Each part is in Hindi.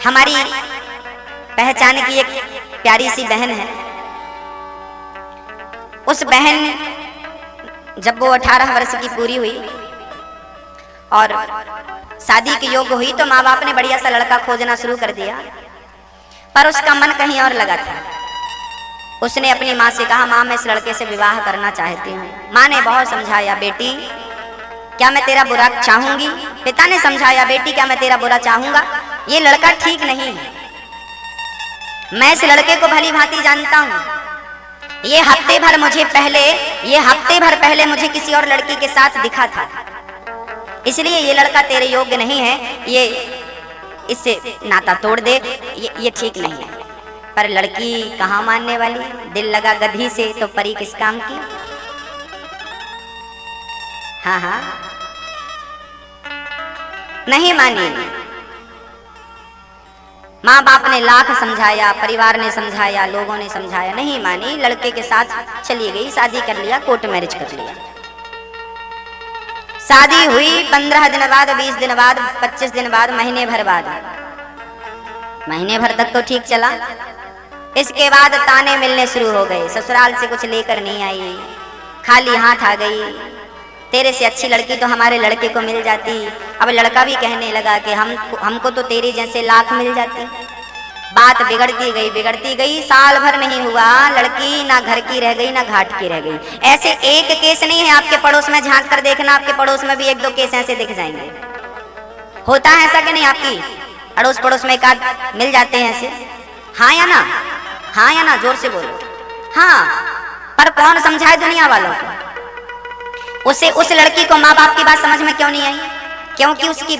हमारी पहचान की एक प्यारी सी बहन है। उस बहन जब वो 18 वर्ष की पूरी हुई और शादी के योग्य हुई तो माँ बाप ने बढ़िया सा लड़का खोजना शुरू कर दिया, पर उसका मन कहीं और लगा था। उसने अपनी माँ से कहा, माँ मैं इस लड़के से विवाह करना चाहती हूँ। माँ ने बहुत समझाया, बेटी क्या मैं तेरा बुरा चाहूंगी? पिता ने समझाया, बेटी क्या मैं तेरा बुरा चाहूंगा? ये लड़का ठीक नहीं है। मैं इस लड़के को भली भांति जानता हूँ। ये हफ्ते भर पहले मुझे किसी और लड़की के साथ दिखा था, इसलिए ये लड़का तेरे योग्य नहीं है। ये इससे नाता तोड़ दे, ये ठीक नहीं है। पर लड़की कहाँ मानने वाली? दिल लगा गधी से तो परी किस काम की। हाँ हाँ, नहीं मानी। माँ बाप ने लाख समझाया, परिवार ने समझाया, लोगों ने समझाया, नहीं मानी। लड़के के साथ चली गई, शादी कर लिया, कोर्ट मैरिज कर लिया। शादी हुई 15 दिन बाद, 20 दिन बाद, 25 दिन बाद, महीने भर बाद। महीने भर तक तो ठीक चला। इसके बाद ताने मिलने शुरू हो गए। ससुराल से कुछ लेकर नहीं आई, खाली हाथ आ गई। तेरे से अच्छी लड़की तो हमारे लड़के को मिल जाती। अब लड़का भी कहने लगा कि हमको तो तेरे जैसे लाख मिल जाती। बात बिगड़ती गई। साल भर नहीं हुआ, लड़की ना घर की रह गई ना घाट की रह गई। ऐसे एक केस नहीं है, आपके पड़ोस में झांक कर देखना, आपके पड़ोस में भी 1-2 केस ऐसे दिख जाएंगे। होता है ऐसा कि नहीं? आपकी अड़ोस पड़ोस में एक आध मिल जाते हैं ऐसे। हाँ या ना? हाँ या ना? जोर से बोलो। हाँ, पर कौन समझाए दुनिया वालों को? उस लड़की को माँ बाप की बात समझ में क्यों नहीं आई? क्योंकि उसकी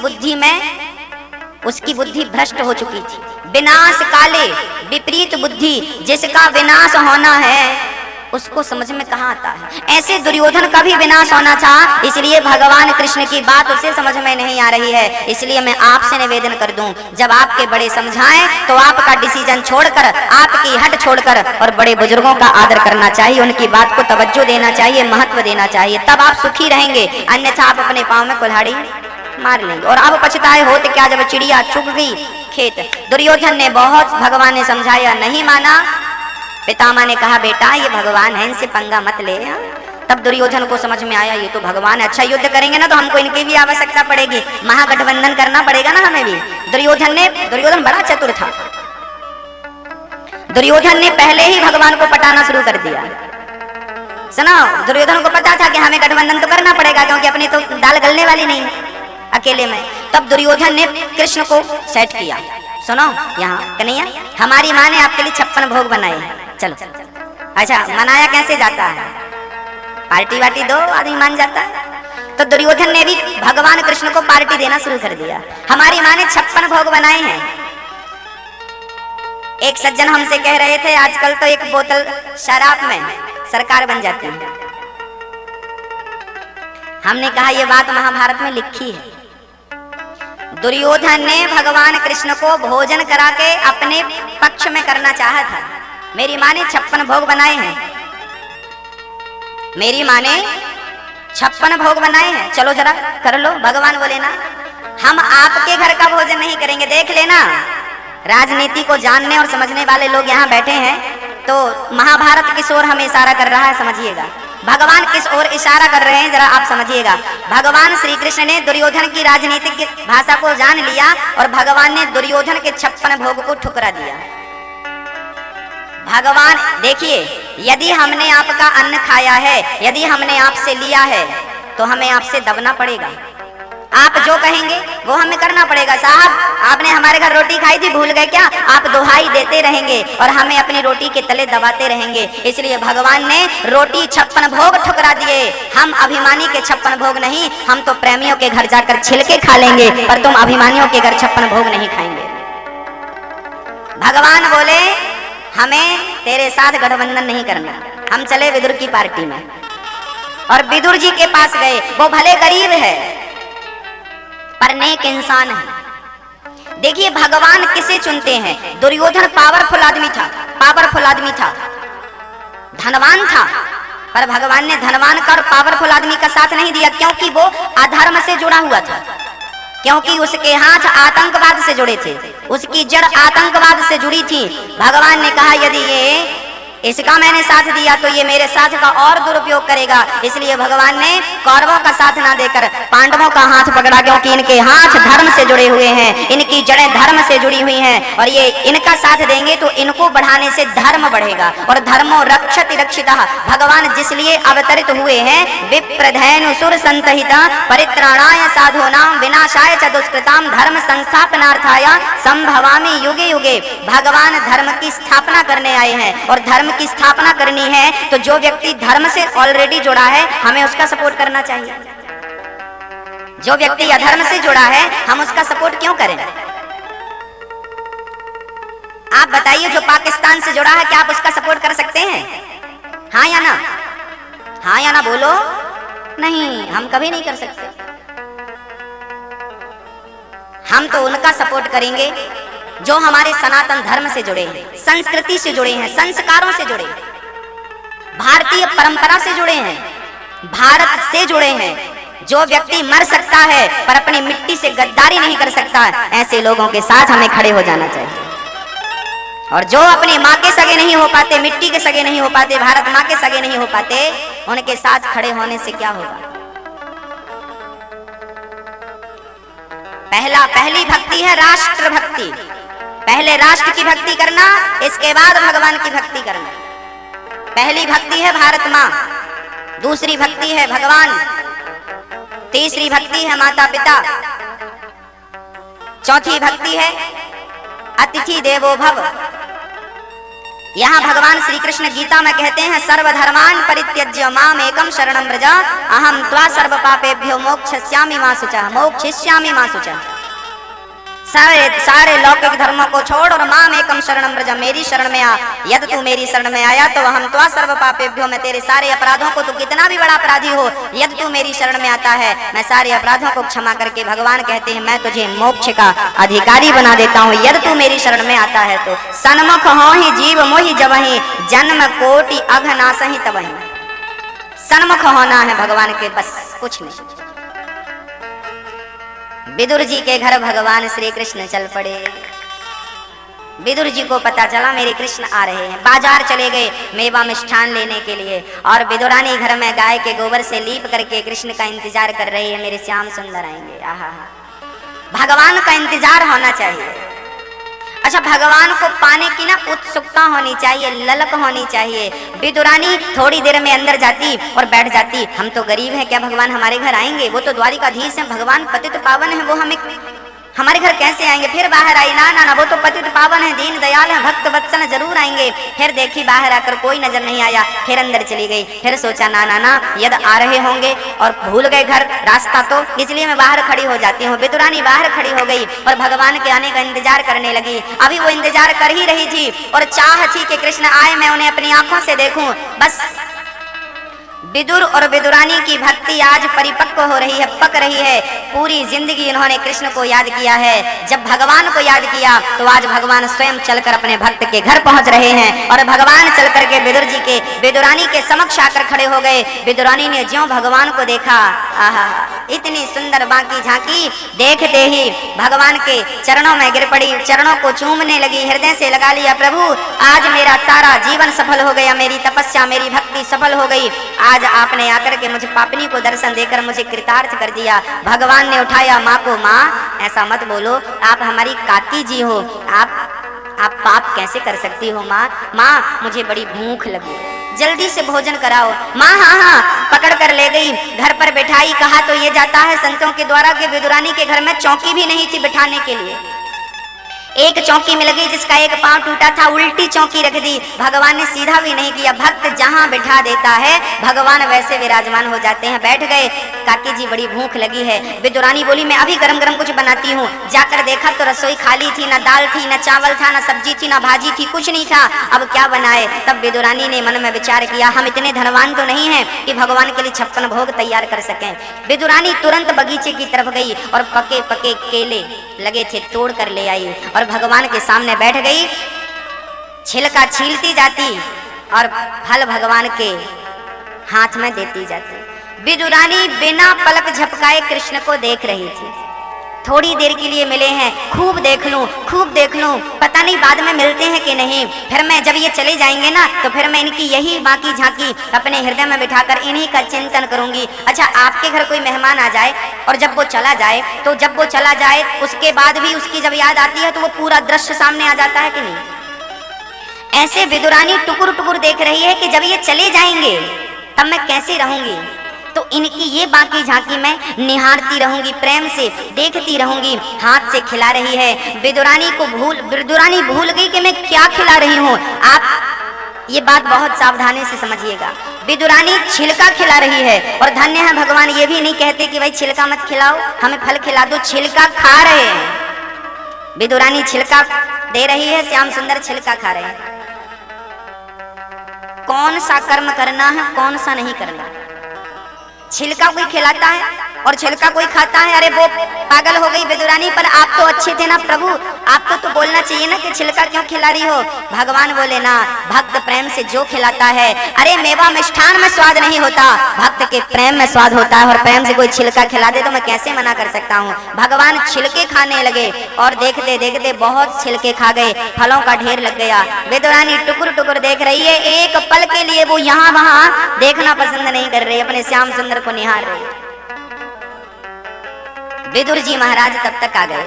बुद्धि भ्रष्ट हो चुकी थी। विनाश काले, विपरीत बुद्धि, जिसका विनाश होना है उसको समझ में कहाँ आता है। ऐसे दुर्योधन का भी विनाश होना था, इसलिए भगवान कृष्ण की बात उसे समझ में नहीं आ रही है। इसलिए मैं आपसे निवेदन कर दूं, जब आपके बड़े समझाएं तो आपका डिसीजन छोड़कर, आपकी हट छोड़कर और बड़े बुजुर्गों का आदर करना चाहिए, उनकी बात को तवज्जो देना चाहिए, महत्व देना चाहिए, तब आप सुखी रहेंगे। अन्यथा आप अपने पाँव में कुल्हाड़ी मार लेंगे। और अब पछताए होते क्या जब चिड़िया चुग गई खेत। दुर्योधन ने बहुत, भगवान ने समझाया, नहीं माना। पितामह ने कहा, बेटा ये भगवान है, इनसे पंगा मत ले। तब दुर्योधन को समझ में आया, ये तो भगवान है, अच्छा युद्ध करेंगे ना तो हमको इनकी भी आवश्यकता पड़ेगी, महागठबंधन करना पड़ेगा ना हमें भी। दुर्योधन बड़ा चतुर था। दुर्योधन ने पहले ही भगवान को पटाना शुरू कर दिया। सुनो, दुर्योधन को पता था कि हमें गठबंधन तो करना पड़ेगा, क्योंकि अपनी तो दाल गलने वाली नहीं अकेले में। तब दुर्योधन ने कृष्ण को सेट किया। सुनो यहाँ कन्हैया, हमारी माँ ने आपके लिए 56 भोग बनाए हैं, चलो। अच्छा, मनाया कैसे जाता है? पार्टी वार्टी दो, आदमी मान जाता है। तो दुर्योधन ने भी भगवान कृष्ण को पार्टी देना शुरू कर दिया। हमारी माँ ने 56 भोग बनाए हैं। एक सज्जन हमसे कह रहे थे, आजकल तो एक बोतल शराब में सरकार बन जाती है। हमने कहा यह बात महाभारत में लिखी है। दुर्योधन ने भगवान कृष्ण को भोजन करा के अपने पक्ष में करना चाहा था। मेरी माँ ने 56 भोग बनाए हैं। मेरी माँ ने 56 भोग बनाए हैं, चलो जरा कर लो। भगवान बोले ना, हम आपके घर का भोजन नहीं करेंगे। देख लेना, राजनीति को जानने और समझने वाले लोग यहाँ बैठे हैं, तो महाभारत किस ओर हमें इशारा कर रहा है समझिएगा। भगवान किस ओर इशारा कर रहे हैं जरा आप समझिएगा। भगवान श्री कृष्ण ने दुर्योधन की राजनीतिक भाषा को जान लिया और भगवान ने दुर्योधन के 56 भोग को ठुकरा दिया। भगवान देखिए, यदि हमने आपका अन्न खाया है, यदि हमने आपसे लिया है, तो हमें आपसे दबना पड़ेगा। आप जो कहेंगे वो हमें करना पड़ेगा। साहब, आपने हमारे घर रोटी खाई थी, भूल गए क्या? आप दुहाई देते रहेंगे और हमें अपनी रोटी के तले दबाते रहेंगे। इसलिए भगवान ने रोटी 56 भोग ठुकरा दिए। हम अभिमानी के 56 भोग नहीं, हम तो प्रेमियों के घर जाकर छिलके खा लेंगे, पर तुम अभिमानियों के घर 56 भोग नहीं खाएंगे। भगवान बोले, हमें तेरे साथ गठबंधन नहीं करना, हम चले विदुर की पार्टी में। और विदुर जी के पास गए। वो भले गरीब है पर नेक इंसान है। देखिए भगवान किसे चुनते हैं। दुर्योधन पावरफुल आदमी था, धनवान था, पर भगवान ने धनवान का और पावरफुल आदमी का साथ नहीं दिया, क्योंकि वो अधर्म से जुड़ा हुआ था। क्योंकि उसके हाथ आतंकवाद से जुड़े थे, उसकी जड़ आतंकवाद से जुड़ी थी। भगवान ने कहा यदि ये इसका मैंने साथ दिया तो ये मेरे साथ का और दुरुपयोग करेगा, इसलिए भगवान ने कौरवों का साथ ना देकर पांडवों का हाथ पकड़ा, क्योंकि इनके हाथ धर्म से जुड़े हुए हैं, इनकी जड़ें धर्म से जुड़ी हुई हैं, और ये इनका साथ देंगे तो इनको बढ़ाने से धर्म बढ़ेगा। और धर्मो रक्षति रक्षितः, भगवान जिसलिए अवतरित हुए हैं, विप्रधेनु सुर संतहिता परित्राणाय साधूनां विनाशाय च दुष्कृतां धर्म संस्थापनार्थाय संभवामि युगे युगे। भगवान धर्म की स्थापना करने आए हैं, और धर्म की स्थापना करनी है तो जो व्यक्ति धर्म से ऑलरेडी जुड़ा है हमें उसका सपोर्ट करना चाहिए। जो व्यक्ति अधर्म से जुड़ा है हम उसका सपोर्ट क्यों करें? आप बताइए, जो पाकिस्तान से जुड़ा है क्या आप उसका सपोर्ट कर सकते हैं? हाँ या ना? हाँ या ना बोलो। नहीं, हम कभी नहीं कर सकते। हम तो उनका सपोर्ट करेंगे जो हमारे सनातन धर्म से जुड़े हैं, संस्कृति से जुड़े हैं, संस्कारों से जुड़े हैं, भारतीय परंपरा से जुड़े हैं, भारत से जुड़े हैं। जो व्यक्ति मर सकता है पर अपनी मिट्टी से गद्दारी नहीं कर सकता, ऐसे लोगों के साथ हमें खड़े हो जाना चाहिए। और जो अपनी माँ के सगे नहीं हो पाते, मिट्टी के सगे नहीं हो पाते, भारत माँ के सगे नहीं हो पाते, उनके साथ खड़े होने से क्या होगा? पहली भक्ति है राष्ट्र भक्ति। पहले राष्ट्र की भक्ति करना, इसके बाद भगवान की भक्ति करना। पहली भक्ति है भारत माँ, दूसरी भक्ति है भगवान, तीसरी भक्ति है माता पिता, चौथी भक्ति है अतिथि देवो भव। यहाँ भगवान श्री कृष्ण गीता में कहते हैं सर्वधर्मान परित्यज्य माम एकम शरणं व्रज अहम त्वा सर्व पापेभ्यो मोक्षयिष्यामि मा शुचः मोक्षयिष्यामि मा शुचः। सारे लौकिक धर्मों को छोड़ और माम एकम शरणं व्रज, मेरी शरण में आ। यदि तू मेरी शरण में आया तो हम त्वा सर्व पापेभ्यो, मैं तेरे सारे अपराधों को, तू कितना भी बड़ा अपराधी हो, यदि तू मेरी शरण में आता है मैं सारे अपराधों को क्षमा करके, भगवान कहते हैं मैं तुझे मोक्ष का अधिकारी बना देता हूँ यदि तू मेरी शरण में आता है तो। सन्मुख हो ही जीव मोहि जबहि जन्म कोटि अघनासहि तबहि। सन्मुख होना है भगवान के, बस कुछ नहीं। विदुर जी के घर भगवान श्री कृष्ण चल पड़े। विदुर जी को पता चला मेरे कृष्ण आ रहे हैं, बाजार चले गए मेवा मिष्ठान लेने के लिए, और विदुरानी घर में गाय के गोबर से लीप करके कृष्ण का इंतजार कर रही है, मेरे श्याम सुंदर आएंगे। आहा, भगवान का इंतजार होना चाहिए। अच्छा, भगवान को पाने की ना उत्सुकता होनी चाहिए, ललक होनी चाहिए। विदुरानी थोड़ी देर में अंदर जाती और बैठ जाती, हम तो गरीब हैं, क्या भगवान हमारे घर आएंगे? वो तो द्वारिकाधीश हैं, भगवान पतित पावन है, वो हमें हमारे घर कैसे आएंगे? फिर बाहर आई, ना ना ना, वो तो पतित पावन है, दीन दयाल है, भक्त वत्सल, जरूर आएंगे। फिर देखी बाहर आकर कोई नजर नहीं आया, फिर अंदर चली गई। फिर सोचा ना ना ना, यदि आ रहे होंगे और भूल गए घर रास्ता तो इसलिए मैं बाहर खड़ी हो जाती हूँ। विदुरानी बाहर खड़ी हो गई और भगवान के आने का इंतजार करने लगी। अभी वो इंतजार कर ही रही थी और चाह थी कि कृष्ण आए, मैं उन्हें अपनी आंखों से देखूं। बस विदुर और विदुरानी की भक्ति आज परिपक्व हो रही है, पक रही है। पूरी जिंदगी इन्होंने कृष्ण को याद किया है। जब भगवान को याद किया तो आज भगवान स्वयं चलकर अपने भक्त के घर पहुंच रहे हैं, और भगवान चलकर के विदुरानी के समक्ष आकर खड़े हो गए। विदुरानी ने ज्यों भगवान को देखा, आहा, इतनी सुंदर बांकी झांकी, देखते ही भगवान के चरणों में गिर पड़ी, चरणों को चूमने लगी, हृदय से लगा लिया, प्रभु आज मेरा सारा जीवन सफल हो गया, मेरी तपस्या मेरी भक्ति सफल हो गई। आज आपने आकर के मुझे पापनी को दर्शन देकर मुझे कृतार्थ कर दिया। भगवान ने उठाया माँ को, माँ ऐसा मत बोलो, आप हमारी काकी जी हो, आप पाप कैसे कर सकती हो माँ? माँ मुझे बड़ी भूख लगी, जल्दी से भोजन कराओ। माँ हाँ हाँ पकड़ कर ले गई, घर पर बैठाई। कहा तो ये जाता है संतों के द्वारा कि विदुरानी के घर में चौकी भी नहीं थी बिठाने के लिए। एक चौकी मिल गई जिसका एक पांव टूटा था, उल्टी चौकी रख दी। भगवान ने सीधा भी नहीं किया। भक्त जहां बिठा देता है भगवान वैसे विराजमान हो जाते हैं। बैठ गए। काकी जी बड़ी भूख लगी है। विदुरानी बोली मैं अभी गरम गरम कुछ बनाती हूँ। जाकर देखा तो रसोई खाली थी, ना दाल थी, ना चावल था, ना सब्जी थी, ना भाजी थी, कुछ नहीं था। अब क्या बनाए? तब विदुरानी ने मन में विचार किया, हम इतने धनवान तो नहीं हैं कि भगवान के लिए 56 भोग तैयार कर सकें। विदुरानी तुरंत बगीचे की तरफ गई और पके पके केले लगे थे तोड़ कर ले आई और भगवान के सामने बैठ गई। छिलका छीलती जाती और फल भगवान के हाथ में देती जाती। विदुरानी बिना पलक झपकाए कृष्ण को देख रही थी। थोड़ी देर के लिए मिले हैं, खूब देख लूं, खूब देख लूं, पता नहीं बाद में मिलते हैं कि नहीं। फिर मैं जब ये चले जाएंगे ना तो फिर मैं इनकी यही बाकी झांकी अपने हृदय में बिठाकर इन्हीं का चिंतन करूंगी। अच्छा, आपके घर कोई मेहमान आ जाए और जब वो चला जाए तो जब वो चला जाए उसके बाद भी उसकी जब याद आती है तो वो पूरा दृश्य सामने आ जाता है कि नहीं? ऐसे विदुरानी टुकुर टुकुर देख रही है कि जब ये चले जाएंगे तब मैं कैसे रहूंगी। तो इनकी ये बाकी झांकी मैं निहारती रहूंगी, प्रेम से देखती रहूंगी। हाथ से खिला रही है। विदुरानी भूल गई कि मैं क्या खिला रही हूँ। आप ये बात बहुत सावधानी से समझिएगा। विदुरानी छिलका खिला रही है और धन्य है भगवान ये भी नहीं कहते कि भाई छिलका मत खिलाओ, हमें फल खिला दो। छिलका खा रहे हैं। विदुरानी छिलका दे रही है, श्याम सुंदर छिलका खा रहे हैं। कौन सा कर्म करना है, कौन सा नहीं करना। छिलका कोई खिलाता है और छिलका कोई खाता है। अरे वो पागल हो गई विदुरानी। पर आप तो अच्छे थे ना प्रभु, आपको तो बोलना चाहिए ना कि छिलका क्यों खिला रही हो। भगवान बोले ना, भक्त प्रेम से जो खिलाता है। अरे मेवा मिष्ठान में स्वाद नहीं होता, भक्त के प्रेम में स्वाद होता है। और प्रेम से कोई छिलका खिला दे तो मैं कैसे मना कर सकता हूँ। भगवान छिलके खाने लगे और देखते देखते बहुत छिलके खा गए, फलों का ढेर लग गया। विदुरानी टुकुर टुकुर देख रही है। एक पल के लिए वो यहाँ वहां देखना पसंद नहीं कर रही, अपने श्याम सुंदर को निहार रही। विदुर जी महाराज तब तक आ गए।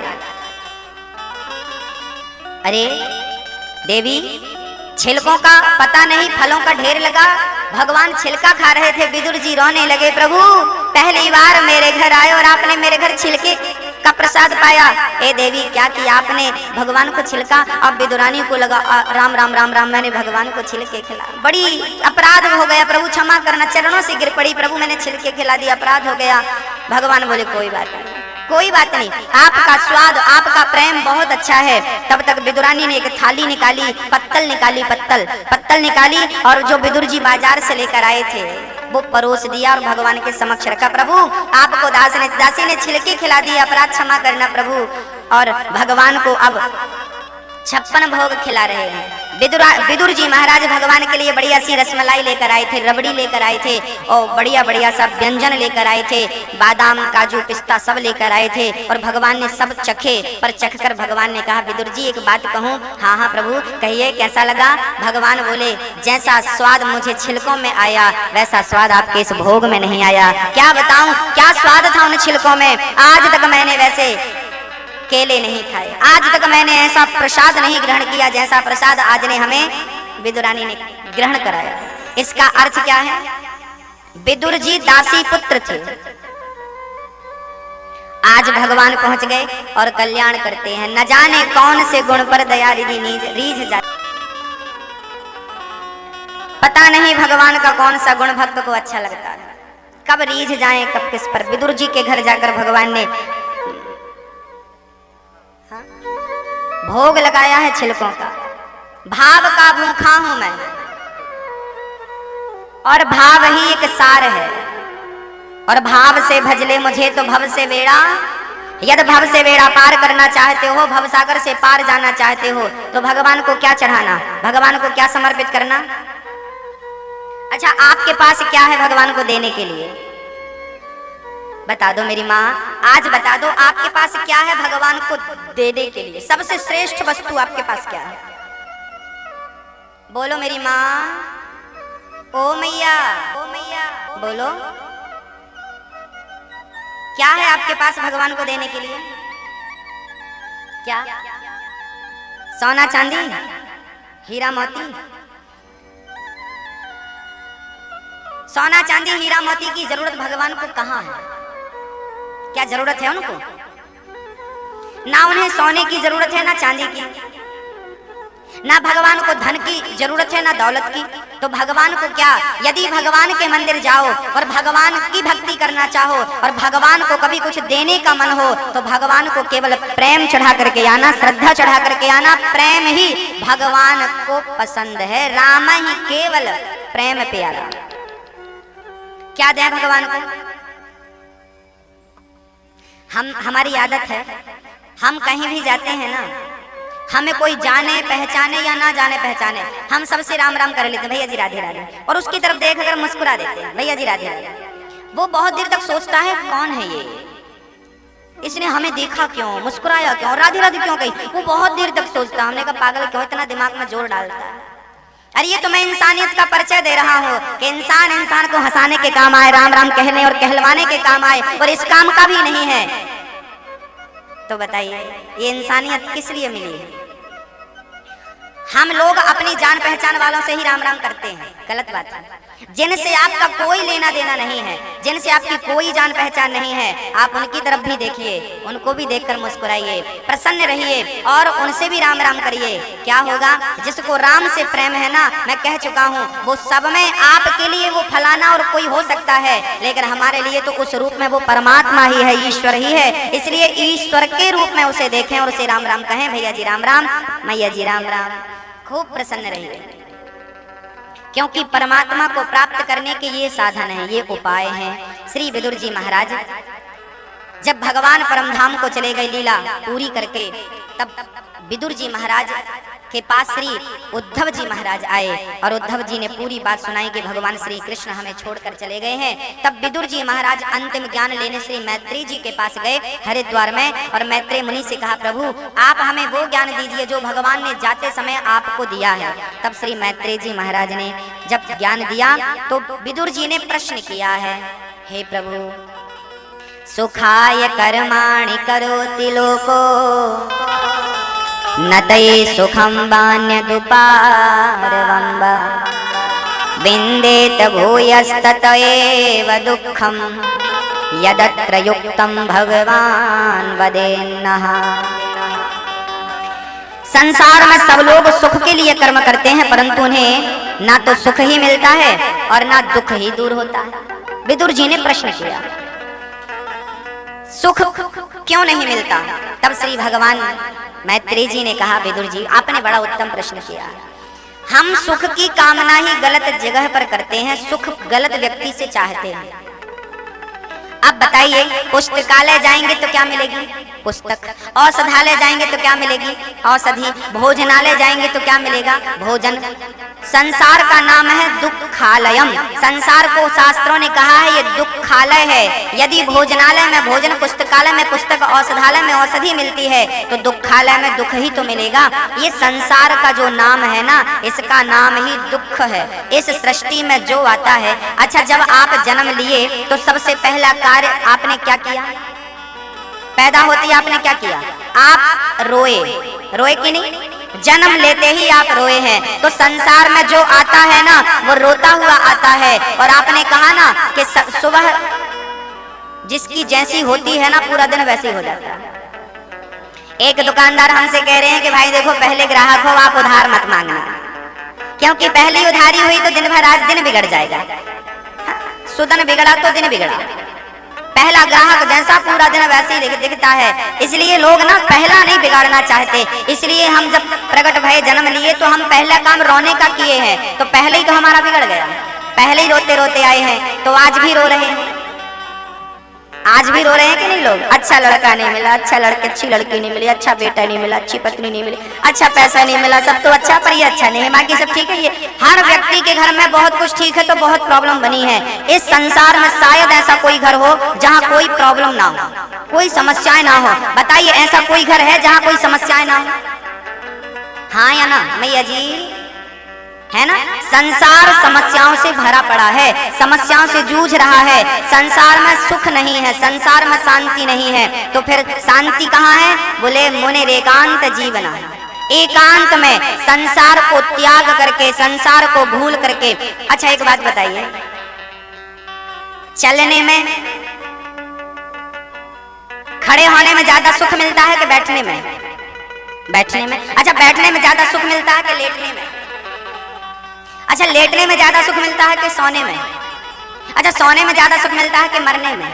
अरे देवी, छिलकों का पता नहीं, फलों का ढेर लगा, भगवान छिलका खा रहे थे। विदुर जी रोने लगे, प्रभु पहली बार मेरे घर आए और आपने मेरे घर छिलके का प्रसाद पाया। ए देवी, क्या किया आपने भगवान को छिलका। अब विदुरानी को लगा राम राम राम राम, मैंने भगवान को छिलके खिला, बड़ी अपराध हो गया प्रभु, क्षमा करना। चरणों से गिर पड़ी, प्रभु मैंने छिलके खिला दिया, अपराध हो गया। भगवान बोले कोई बात नहीं, कोई बात नहीं, आपका स्वाद, आपका प्रेम बहुत अच्छा है। तब तक विदुरानी ने एक थाली निकाली, पत्तल निकाली और जो विदुर जी बाजार से लेकर आए थे वो परोस दिया और भगवान के समक्ष रखा। प्रभु आपको दासी ने छिलके खिला दिया, अपराध क्षमा करना प्रभु। और भगवान को अब 56 भोग खिला रहे हैं। विदुर जी महाराज भगवान के लिए बढ़िया सी रसमलाई लेकर आए थे, रबड़ी लेकर आए थे और बढ़िया बढ़िया सब व्यंजन लेकर आए थे, बादाम काजू पिस्ता सब लेकर आए थे। और भगवान ने सब चखे, पर चखकर भगवान ने कहा, विदुर जी एक बात कहूँ। हाँ हाँ प्रभु कहिए, कैसा लगा। भगवान बोले, जैसा स्वाद मुझे छिलकों में आया वैसा स्वाद आपके इस भोग में नहीं आया। क्या बताऊं क्या स्वाद था उन छिलकों में। आज तक मैंने वैसे केले नहीं खाए, आज तक मैंने ऐसा प्रसाद नहीं ग्रहण किया जैसा प्रसाद आज ने हमें विदुरानी ने ग्रहण कराया। इसका अर्थ क्या है। विदुर जी दासी पुत्र थे, आज भगवान पहुंच गए और कल्याण करते हैं। न जाने कौन से गुण पर दया रिधि रीझ जाए। पता नहीं भगवान का कौन सा गुण भक्त को अच्छा लगता है, कब रीझ जाए कब किस पर। विदुर जी के घर जाकर भगवान ने भोग लगाया है छिलकों का। भाव का भूखा हूं मैं और भाव ही एक सार है। और भाव से भजले मुझे तो भव से बेड़ा, यदि भव से बेड़ा पार करना चाहते हो, भव सागर से पार जाना चाहते हो तो भगवान को क्या चढ़ाना, भगवान को क्या समर्पित करना। अच्छा आपके पास क्या है भगवान को देने के लिए, बता दो मेरी माँ, आज बता दो आपके पास क्या है भगवान को देने के लिए। सबसे श्रेष्ठ वस्तु आपके पास क्या है, बोलो मेरी माँ। ओ मैया, ओ मैया बोलो, क्या है आपके पास भगवान को देने के लिए। क्या, सोना चांदी, हीरा मोती। सोना चांदी हीरा मोती की जरूरत भगवान को कहाँ है, क्या जरूरत है उनको। ना उन्हें सोने की जरूरत है ना चांदी की, ना भगवान को धन की जरूरत है ना दौलत की। तो भगवान को क्या, यदि भगवान के मंदिर जाओ और भगवान की भक्ति करना चाहो और भगवान को कभी कुछ देने का मन हो तो भगवान को केवल प्रेम चढ़ा करके आना, श्रद्धा चढ़ा करके आना। प्रेम ही भगवान को पसंद है, राम ही केवल प्रेम प्यारा। क्या दें भगवान को। हमारी आदत है, हम कहीं भी जाते हैं ना, हमें कोई जाने पहचाने या ना जाने पहचाने, हम सबसे राम राम कर लेते हैं, भैया जी राधे राधे, और उसकी तरफ देख कर मुस्कुरा देते हैं, भैया जी राधे राधे। वो बहुत देर तक सोचता है कौन है ये, इसने हमें देखा क्यों, मुस्कुराया क्यों, राधे राधे क्यों कही? वो बहुत देर तक सोचता। हमने कहा पागल क्यों इतना दिमाग में जोर डालता है? अरे ये तो मैं इंसानियत का परिचय दे रहा हूँ कि इंसान इंसान को हंसाने के काम आए, राम राम कहने और कहलवाने के काम आए, और इस काम का भी नहीं है। तो बताइए ये इंसानियत किस लिए मिली है? हम लोग अपनी जान पहचान वालों से ही राम राम करते हैं, गलत बात है। जिनसे आपका कोई लेना देना नहीं है, जिनसे आपकी कोई जान पहचान नहीं है, आप उनकी तरफ भी देखिए, उनको भी देखकर मुस्कुराइए, प्रसन्न रहिए और उनसे भी राम राम करिए। क्या होगा? जिसको राम से प्रेम है ना, मैं कह चुका हूँ, वो सब में आपके लिए वो फलाना और कोई हो सकता है, लेकिन हमारे लिए तो उस रूप में वो परमात्मा ही है, ईश्वर ही है। इसलिए ईश्वर के रूप में उसे देखें और उसे राम राम कहें। भैया जी राम राम, मैया जी राम राम। खूब प्रसन्न रहिए, क्योंकि परमात्मा को प्राप्त करने के ये साधन है, ये उपाय हैं। श्री विदुर जी महाराज जब भगवान परमधाम को चले गए लीला पूरी करके, तब विदुर जी महाराज के पास श्री उद्धव जी महाराज आए और उद्धव जी ने पूरी बात सुनाई कि भगवान श्री कृष्ण हमें छोड़कर चले गए हैं। तब विदुर जी महाराज अंतिम ज्ञान लेने श्री मैत्रेय जी के पास गए हरिद्वार में, और मैत्रेय मुनि से कहा, प्रभु आप हमें वो ज्ञान दीजिए जो भगवान ने जाते समय आपको दिया है। तब श्री मैत्रेय जी महाराज ने जब ज्ञान दिया तो विदुर जी ने प्रश्न किया है, हे प्रभु सुखाय कर्माणि करोति लोको न तये सुखं वान्यदुपारवं विन्देत भूयस्तत एव दुःखं यदत्र युक्तं भगवान् वदेन्नः। संसार में सब लोग सुख के लिए कर्म करते हैं, परंतु उन्हें ना तो सुख ही मिलता है और ना दुख ही दूर होता है। विदुर जी ने प्रश्न किया, सुख क्यों नहीं मिलता? तब श्री भगवान मैत्रेय जी ने कहा, विदुर जी आपने बड़ा उत्तम प्रश्न किया। हम सुख की कामना ही गलत जगह पर करते हैं, सुख गलत व्यक्ति से चाहते हैं। अब बताइए, पुस्तकालय जाएंगे तो क्या मिलेगी? पुस्तक। औषधालय जाएंगे तो क्या मिलेगी? औषधि। भोजनालय जाएंगे तो क्या मिलेगा? भोजन। संसार का नाम है दुखालयम। संसार को शास्त्रों ने कहा है ये दुखालय है। यदि भोजनालय में भोजन, पुस्तकालय में पुस्तक, औषधालय में औषधि मिलती है तो दुखालय में दुख ही तो मिलेगा। ये संसार का जो नाम है ना, इसका नाम ही दुख है। इस सृष्टि में जो आता है, अच्छा जब आप जन्म लिए तो सबसे पहला कार्य आपने क्या किया? पैदा होते ही आपने क्या किया? आप रोए। रोए कि नहीं? जन्म लेते ही आप रोए हैं। तो संसार में जो आता है ना, वो रोता हुआ आता है। और आपने कहा ना कि सुबह जिसकी जैसी होती है ना, पूरा दिन वैसी हो जाता है। एक दुकानदार हमसे कह रहे हैं कि भाई देखो, पहले ग्राहक हो आप उधार मत मांगना, क्योंकि पहली उधारी हुई तो दिन भर आज दिन बिगड़ जाएगा। सुदन बिगड़ा तो दिन बिगड़ा। पहला ग्राहक जैसा पूरा दिन वैसे ही दिखता है। इसलिए लोग ना पहला नहीं बिगाड़ना चाहते। इसलिए हम जब प्रकट भय जन्म लिए तो हम पहला काम रोने का किए हैं, तो पहले ही तो हमारा बिगड़ गया। पहले ही रोते रोते आए हैं तो आज भी रो रहे हैं। आज भी रो रहे हैं कि नहीं लोग? अच्छा लड़का नहीं मिला, अच्छा लड़के, अच्छी लड़की नहीं मिली, अच्छा बेटा नहीं मिला, अच्छी पत्नी नहीं मिली, अच्छा पैसा नहीं मिला, सब तो अच्छा पर ये अच्छा नहीं है, बाकी सब ठीक है। ये हर व्यक्ति के घर में बहुत कुछ ठीक है तो बहुत प्रॉब्लम बनी है। इस संसार में शायद ऐसा कोई घर हो जहाँ कोई प्रॉब्लम ना हो, कोई समस्याएं ना हो। बताइए ऐसा कोई घर है जहाँ कोई समस्याएं ना हो? हाँ या ना मैया जी? है ना? संसार समस्याओं से भरा पड़ा है, समस्याओं से जूझ रहा है। संसार में सुख नहीं है, संसार में शांति नहीं है। तो फिर शांति कहाँ है? बोले मुनिर एकांत जीवना। एकांत में संसार को त्याग करके, संसार को भूल करके। अच्छा एक बात बताइए, चलने में, खड़े होने में ज्यादा सुख मिलता है कि बैठने में? बैठने में। अच्छा बैठने में ज्यादा सुख मिलता है कि लेटने में? अच्छा लेटने में ज्यादा सुख मिलता है कि सोने में? अच्छा सोने में ज्यादा सुख मिलता है कि मरने में?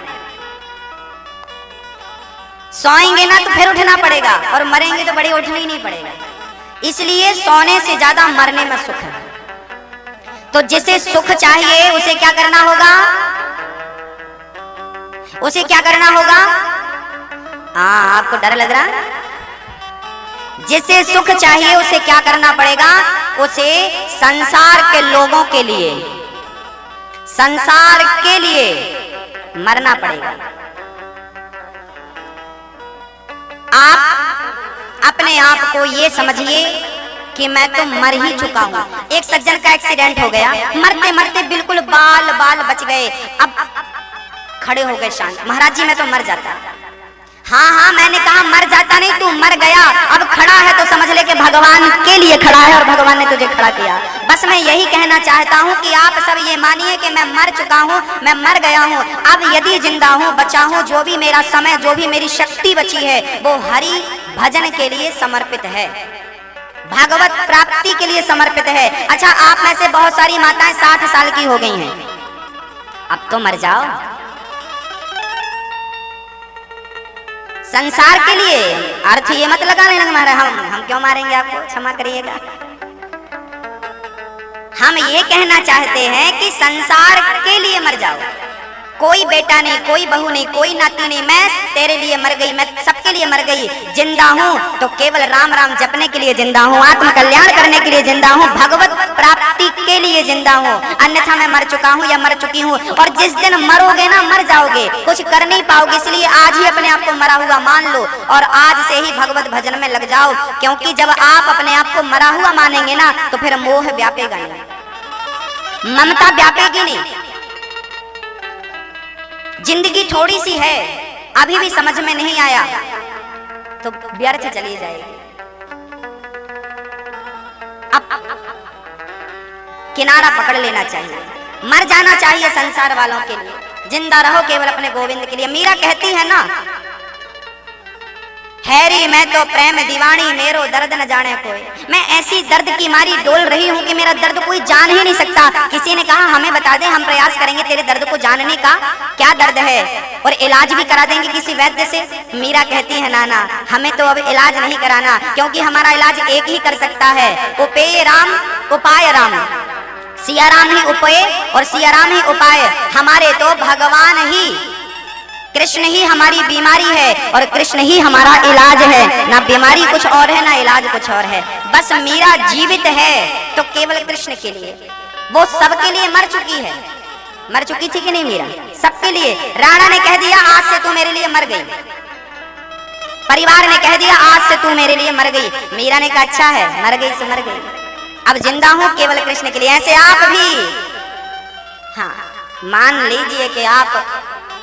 सोएंगे ना तो फिर उठना पड़ेगा, और मरेंगे तो बड़े उठना ही नहीं पड़ेगा। इसलिए सोने से ज्यादा मरने में सुख है। तो जिसे सुख चाहिए उसे क्या करना होगा? उसे क्या करना होगा? हाँ आपको डर लग रहा? जिसे सुख चाहिए उसे क्या करना पड़ेगा? उसे संसार के लोगों के लिए, संसार के लिए मरना पड़ेगा। आप अपने आप को ये समझिए कि मैं तो मर ही चुका हूँ। एक सज्जन का एक्सीडेंट हो गया, मरते मरते बिल्कुल बाल बाल बच गए, अब खड़े हो गए शांत, महाराज जी मैं तो मर जाता। हाँ हाँ मैंने कहा मर जाता नहीं, तू मर गया, अब खड़ा है तो समझ ले कि भगवान के लिए खड़ा है और भगवान ने तुझे खड़ा किया। बस मैं यही कहना चाहता हूँ कि आप सब ये मानिए कि मैं मर चुका हूँ, मैं मर गया हूँ, अब यदि जिंदा हूँ, बचा हूँ, जो भी मेरा समय, जो भी मेरी शक्ति बची है वो हरि भजन के लिए समर्पित है, भागवत प्राप्ति के लिए समर्पित है। अच्छा, आप में से बहुत सारी माताएं 60 साल की हो गई हैं, अब तो मर जाओ संसार के लिए। अर्थ ये मत लगाने लगे मारे हम क्यों मारेंगे आपको, क्षमा करिएगा। हम ये कहना चाहते हैं कि संसार के लिए मर जाओ, कोई बेटा नहीं, कोई बहू नहीं, कोई नाती नहीं, मैं तेरे लिए मर गई, मैं सबके लिए मर गई। जिंदा हूँ तो केवल राम राम जपने के लिए जिंदा हूँ, आत्म कल्याण करने के लिए जिंदा हूँ, भगवत प्राप्ति के लिए जिंदा हूँ, अन्यथा मैं मर चुका हूँ या मर चुकी हूँ। और जिस दिन मरोगे ना, मर जाओगे, कुछ कर नहीं पाओगे, इसलिए आज ही अपने आप को मरा हुआ मान लो और आज से ही भगवत भजन में लग जाओ, क्योंकि जब आप अपने आप को मरा हुआ मानेंगे ना तो फिर मोह व्यापेगा नहीं, ममता व्यापेगी नहीं। जिंदगी थोड़ी सी है, अभी भी समझ में नहीं आया तो व्यर्थ चली जाएगी। अब किनारा पकड़ लेना चाहिए, मर जाना चाहिए संसार वालों के लिए, जिंदा रहो केवल अपने गोविंद के लिए। मीरा कहती है ना, हैरी मैं तो प्रेम दीवानी, मेरो दर्द न जाने कोई। मैं ऐसी दर्द की मारी डोल रही हूँ कि मेरा दर्द कोई जान ही नहीं सकता। किसी ने कहा हमें बता दे, हम प्रयास करेंगे तेरे दर्द को जानने का, क्या दर्द है, और इलाज भी करा देंगे किसी वैद्य से। मीरा कहती है नाना हमें तो अब इलाज नहीं कराना, क्योंकि हमारा इलाज एक ही कर सकता है, उपेय राम उपाय राम। सिया राम ही उपाय और सिया राम ही उपाय। हमारे तो भगवान ही, कृष्ण ही हमारी बीमारी है और कृष्ण ही हमारा इलाज है। ना बीमारी कुछ और है, ना इलाज कुछ और है। बस मीरा जीवित है तो केवल कृष्ण के लिए, वो सबके लिए मर चुकी है। मर चुकी थी कि नहीं मीरा, सबके लिए। राणा ने कह दिया आज से तू मेरे लिए मर गई, परिवार ने कह दिया आज से तू मेरे लिए मर गई। मीरा ने कहा अच्छा है, मर गई से मर गई, अब जिंदा हूं केवल कृष्ण के लिए। ऐसे आप भी हाँ मान लीजिए कि आप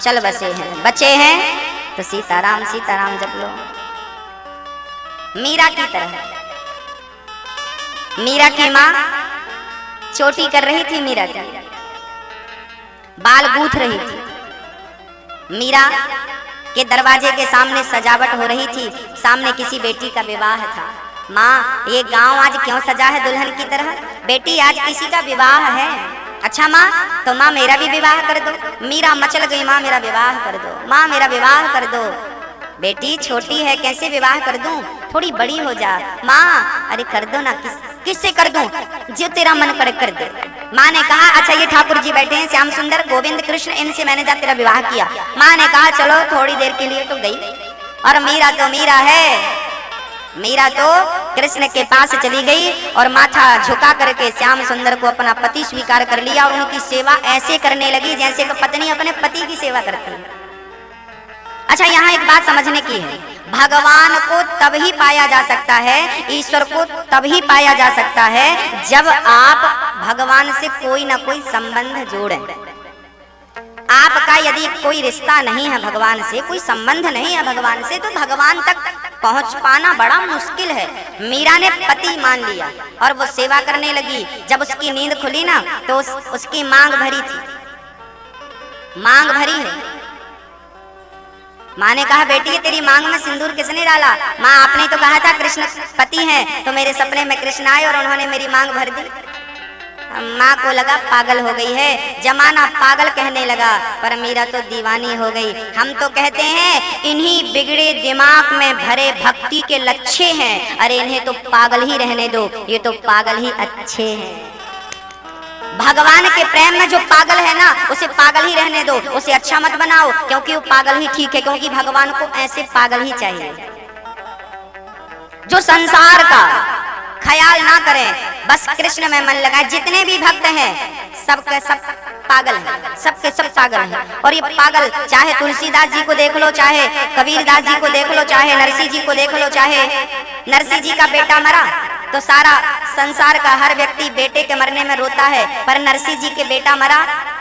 चल बसे हैं, बचे हैं तो सीताराम सीताराम जप लो, मीरा की तरह। मीरा की माँ चोटी कर रही थी, मीरा की बाल गूंथ रही थी। मीरा के दरवाजे के सामने सजावट हो रही थी, सामने किसी बेटी का विवाह था। माँ ये गांव आज क्यों सजा है दुल्हन की तरह, बेटी आज किसी का विवाह है। अच्छा माँ, तो माँ मेरा भी विवाह कर दो। मीरा मचल गई, माँ मेरा विवाह कर दो, माँ मेरा विवाह कर दो। बेटी छोटी है, कैसे विवाह कर दूं, थोड़ी बड़ी हो जा। माँ अरे कर दो ना, किससे कर दूं, जो तेरा मन करे कर दे। माँ ने कहा अच्छा ये ठाकुर जी बैठे हैं, श्याम सुंदर गोविंद कृष्ण, इनसे मैंने जा तेरा विवाह किया। माँ ने कहा चलो थोड़ी देर के लिए तो गई, और मीरा तो मीरा है, मीरा तो कृष्ण के पास चली गई और माथा झुका करके श्याम सुंदर को अपना पति स्वीकार कर लिया और उनकी सेवा ऐसे करने लगी जैसे कि पत्नी अपने पति की सेवा करती है। अच्छा यहाँ एक बात समझने की है, भगवान को तब ही पाया जा सकता है, ईश्वर को तब ही पाया जा सकता है जब आप भगवान से कोई ना कोई संबंध जोड़ें। आपका यदि कोई रिश्ता नहीं है भगवान से, कोई संबंध नहीं है भगवान से, तो भगवान तक पहुंच पाना बड़ा मुश्किल है। मीरा ने पति मान लिया और वो सेवा करने लगी। जब उसकी नींद खुली ना तो उसकी मांग भरी थी, मांग भरी है। माँ ने कहा बेटी तेरी मांग में सिंदूर किसने डाला। माँ आपने तो कहा था कृष्ण पति हैं, तो मेरे सपने में कृष्ण आए और उन्होंने मेरी मांग भर दी। माँ को लगा पागल हो गई है, जमाना पागल कहने लगा, पर मीरा तो दीवानी हो गई। हम तो कहते हैं इन्हीं बिगड़े दिमाग में भरे भक्ति के लच्छे हैं, अरे इन्हें तो पागल ही रहने दो, ये तो पागल ही अच्छे हैं। भगवान के प्रेम में जो पागल है ना उसे पागल ही रहने दो, उसे अच्छा मत बनाओ, क्योंकि वो पागल ही ठीक है, क्योंकि भगवान को ऐसे पागल ही चाहिए जो संसार का ख्याल ना करें, बस कृष्ण में मन लगाए। जितने भी भक्त हैं सबके सब पागल हैं, सबके सब पागल हैं। और ये पागल चाहे तुलसीदास जी को देख लो, चाहे कबीरदास जी को देख लो, चाहे नरसिंह जी को देख लो, चाहे नरसिंह जी का बेटा मरा तो सारा संसार का हर व्यक्ति बेटे के मरने में रोता है, पर नरसिंह जी के बेटा मरा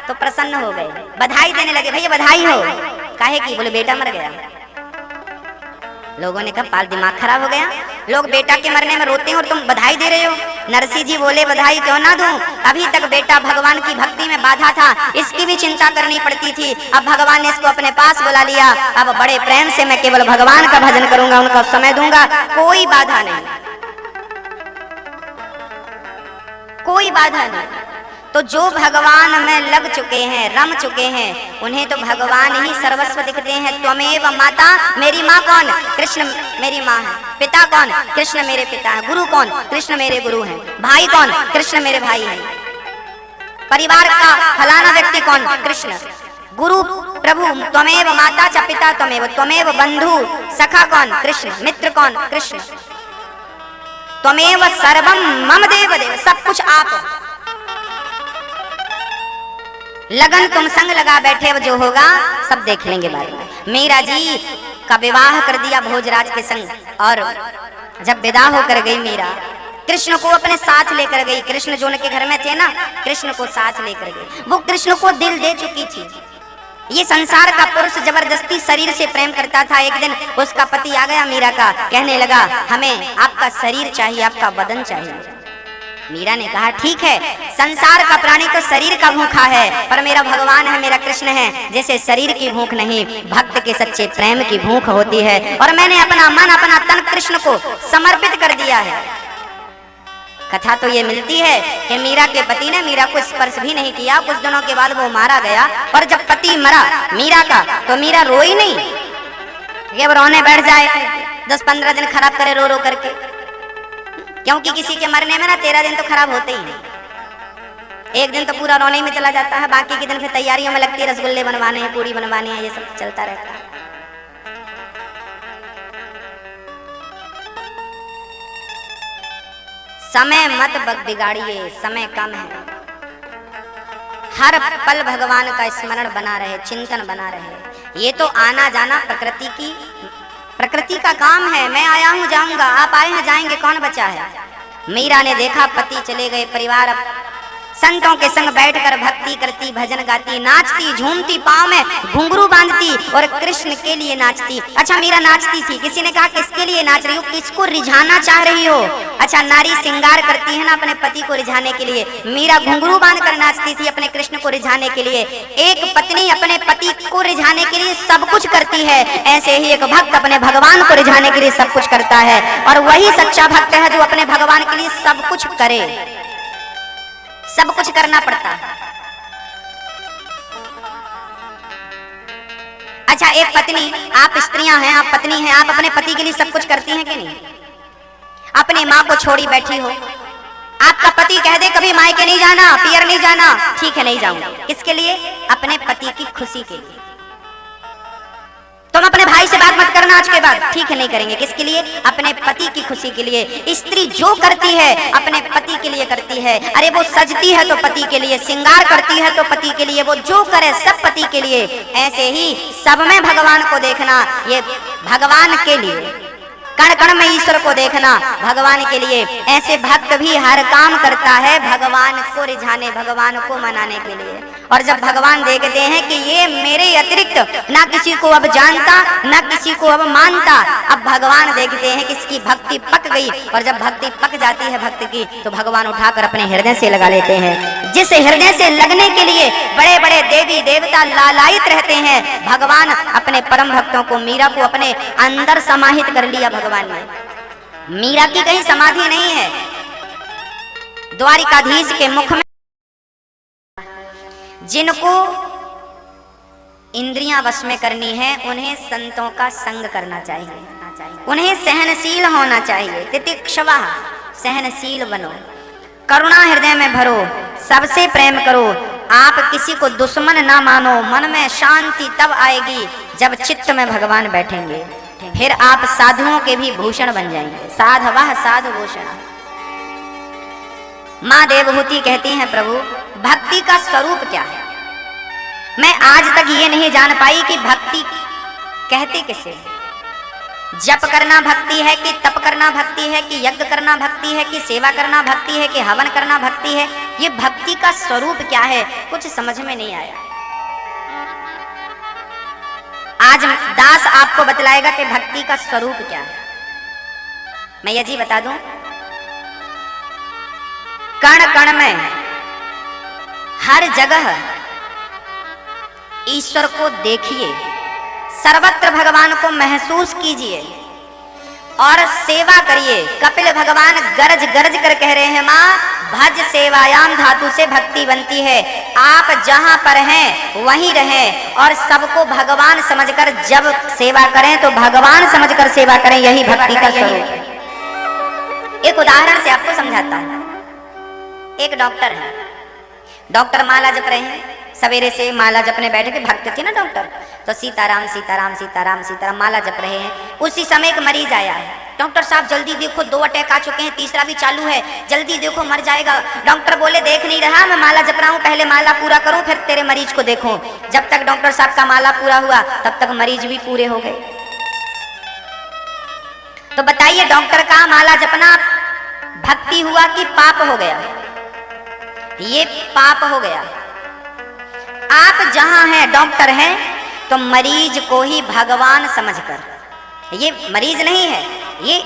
तो प्रसन्न हो गए, बधाई देने लगे, भैया बधाई हो। काहे की? बोले बेटा मर गया। लोगों ने कहा पाल दिमाग खराब हो गया, लोग बेटा के मरने में रोते हैं और तुम बधाई दे रहे हो। नरसिंह जी बोले बधाई क्यों ना दूं, अभी तक बेटा भगवान की भक्ति में बाधा था, इसकी भी चिंता करनी पड़ती थी। अब भगवान ने इसको अपने पास बुला लिया, अब बड़े प्रेम से मैं केवल भगवान का भजन करूंगा, उनका समय दूंगा, कोई बाधा नहीं, कोई बाधा नहीं। तो जो भगवान में लग चुके हैं, रम चुके हैं, उन्हें तो भगवान ही सर्वस्व दिखते हैं। त्वमेव माता, मेरी माँ कौन? कृष्ण मेरी माँ है। पिता कौन? कृष्ण मेरे पिता है। गुरु कौन? कृष्ण मेरे गुरु हैं। भाई कौन? कृष्ण मेरे भाई हैं। परिवार का फलाना व्यक्ति कौन? कृष्ण। गुरु प्रभु त्वमेव माता च पिता त्वमेव, त्वमेव बंधु सखा कौन? कृष्ण। मित्र कौन? कृष्ण। त्वमेव सर्वम मम देव देव, सब कुछ आप। लगन तुम संग लगा बैठे, अब जो होगा सब देख लेंगे बाद में। मीरा जी का विवाह कर दिया भोजराज के संग, और जब विदा होकर गई मीरा, कृष्ण को अपने साथ लेकर गई। कृष्ण जो उनके घर में थे ना, कृष्ण को साथ लेकर गई। वो कृष्ण को दिल दे चुकी थी। ये संसार का पुरुष जबरदस्ती शरीर से प्रेम करता था। एक दिन उसका पति आ गया मीरा का, कहने लगा हमें आपका शरीर चाहिए, आपका बदन चाहिए। मीरा ने कहा ठीक है, संसार का प्राणी तो शरीर का भूखा है, पर मेरा भगवान है, मेरा कृष्ण है, जैसे शरीर की भूख नहीं, भक्त के सच्चे प्रेम की भूख होती है। और मैंने अपना मन, अपना तन कृष्ण को समर्पित कर दिया है। कथा तो ये मिलती है कि मीरा के पति ने मीरा को स्पर्श भी नहीं किया। कुछ दिनों के बाद वो मारा गया, और जब पति मरा मीरा का तो मीरा रोई नहीं, ये रोने बैठ जाए, 10-15 दिन खराब करे रो रो करके, क्योंकि किसी के मरने में ना 13 दिन तो खराब होते ही हैं। एक दिन तो पूरा रोने में चला जाता है, बाकी के दिन फिर तैयारियों में लगती है, रसगुल्ले बनवाने हैं, पूरी बनवानी है, ये सब चलता रहता है। समय मत बिगाड़िए, समय कम है। हर पल भगवान का स्मरण बना रहे, चिंतन बना रहे। ये तो आना जाना प्रकृति का काम है। मैं आया हूँ जाऊंगा, आप आए हैं जाएंगे, कौन बचा है? मीरा ने देखा पति चले गए, परिवार संतों के संग बैठकर भक्ति करती, भजन गाती, नाचती, झूमती, पाँव में घुंघरू बांधती और कृष्ण के लिए नाचती। अच्छा मीरा नाचती थी, किसी ने कहा किसके लिए नाच रही हो, किसको रिझाना चाह रही हो? अच्छा नारी श्रृंगार करती है ना अपने पति को रिझाने के लिए, मीरा घुंघरू बांधकर नाचती थी अपने कृष्ण को रिझाने के लिए। एक पत्नी अपने पति को रिझाने के लिए सब कुछ करती है, ऐसे ही एक भक्त अपने भगवान को रिझाने के लिए सब कुछ करता है। और वही सच्चा भक्त है जो अपने भगवान के लिए सब कुछ करे, सब कुछ करना पड़ता है। अच्छा एक पत्नी, आप स्त्रियां हैं, आप पत्नी हैं, आप अपने पति के लिए सब कुछ करती हैं कि नहीं? अपनी माँ को छोड़ी बैठी हो, आपका पति कह दे कभी मायके नहीं जाना, पियर नहीं जाना, ठीक है नहीं जाऊंगा, किसके लिए? अपने पति की खुशी के लिए। तुम अपने भाई से बात मत करना आज के बाद, ठीक है नहीं करेंगे, किसके लिए? अपने पति की खुशी के लिए। स्त्री जो करती है अपने पति के लिए करती है। अरे वो सजती है तो पति के लिए, श्रृंगार करती है तो पति के लिए, वो जो करे सब पति के लिए। ऐसे ही सब में भगवान को देखना, ये भगवान के लिए, कण कण में ईश्वर को देखना, भगवान के लिए। ऐसे भक्त भी हर काम करता है भगवान को रिझाने, भगवान को मनाने के लिए। और जब भगवान देखते हैं कि ये मेरे अतिरिक्त ना किसी को अब जानता, ना किसी को अब मानता, अब भगवान देखते हैं कि इसकी भक्ति पक गई। और जब भक्ति पक जाती है भक्त की, तो भगवान उठाकर अपने हृदय से लगा लेते हैं। जिस हृदय से लगने के लिए बड़े बड़े देवी देवता लालायित रहते हैं, भगवान अपने परम भक्तों को, मीरा को अपने अंदर समाहित कर लिया भगवान ने। मीरा की कहीं समाधि नहीं है, द्वारिकाधीश के मुख में जिनको इंद्रियां वश में करनी है, उन्हें संतों का संग करना चाहिए, उन्हें सहनशील होना चाहिए। तितिक्षवा, सहनशील बनो, करुणा हृदय में भरो, सबसे प्रेम करो। आप किसी को दुश्मन ना मानो, मन में शांति तब आएगी जब चित्त में भगवान बैठेंगे, फिर आप साधुओं के भी भूषण बन जाएंगे। साधवः साधु भूषण। माँ देवहूति कहती हैं प्रभु भक्ति का स्वरूप क्या है? मैं आज तक ये नहीं जान पाई कि भक्ति कहते किसे, जप करना भक्ति है कि तप करना भक्ति है कि यज्ञ करना भक्ति है कि सेवा करना भक्ति है कि हवन करना भक्ति है। ये भक्ति का स्वरूप क्या है, कुछ समझ में नहीं आया। आज दास आपको बतलाएगा कि भक्ति का स्वरूप क्या है। मैं यह जी बता दूं, कण कण में हर जगह ईश्वर को देखिए, सर्वत्र भगवान को महसूस कीजिए और सेवा करिए। कपिल भगवान गरज गरज कर कह रहे हैं, माँ भज सेवायाम धातु से भक्ति बनती है। आप जहां पर हैं वहीं रहें और सबको भगवान समझकर जब सेवा करें तो भगवान समझकर सेवा करें, यही भक्ति का स्वरूप है। एक उदाहरण से आपको समझाता हूं। एक डॉक्टर है, डॉक्टर माला जप रहे हैं, सवेरे से माला जपने बैठे के, भक्त थे ना डॉक्टर, तो सीताराम सीताराम सीताराम सीताराम माला जप रहे हैं। उसी समय एक मरीज आया है, डॉक्टर साहब जल्दी देखो 2 अटैक आ चुके हैं, तीसरा भी चालू है, जल्दी देखो मर जाएगा। डॉक्टर बोले देख नहीं रहा, मैं माला जप रहा हूँ, पहले माला पूरा करूँ फिर तेरे मरीज को देखूं। जब तक डॉक्टर साहब का माला पूरा हुआ तब तक मरीज भी पूरे हो गए। तो बताइए डॉक्टर का माला जपना भक्ति हुआ कि पाप हो गया? ये पाप हो गया। आप जहां हैं डॉक्टर हैं तो मरीज को ही भगवान समझकर, ये मरीज नहीं है, ये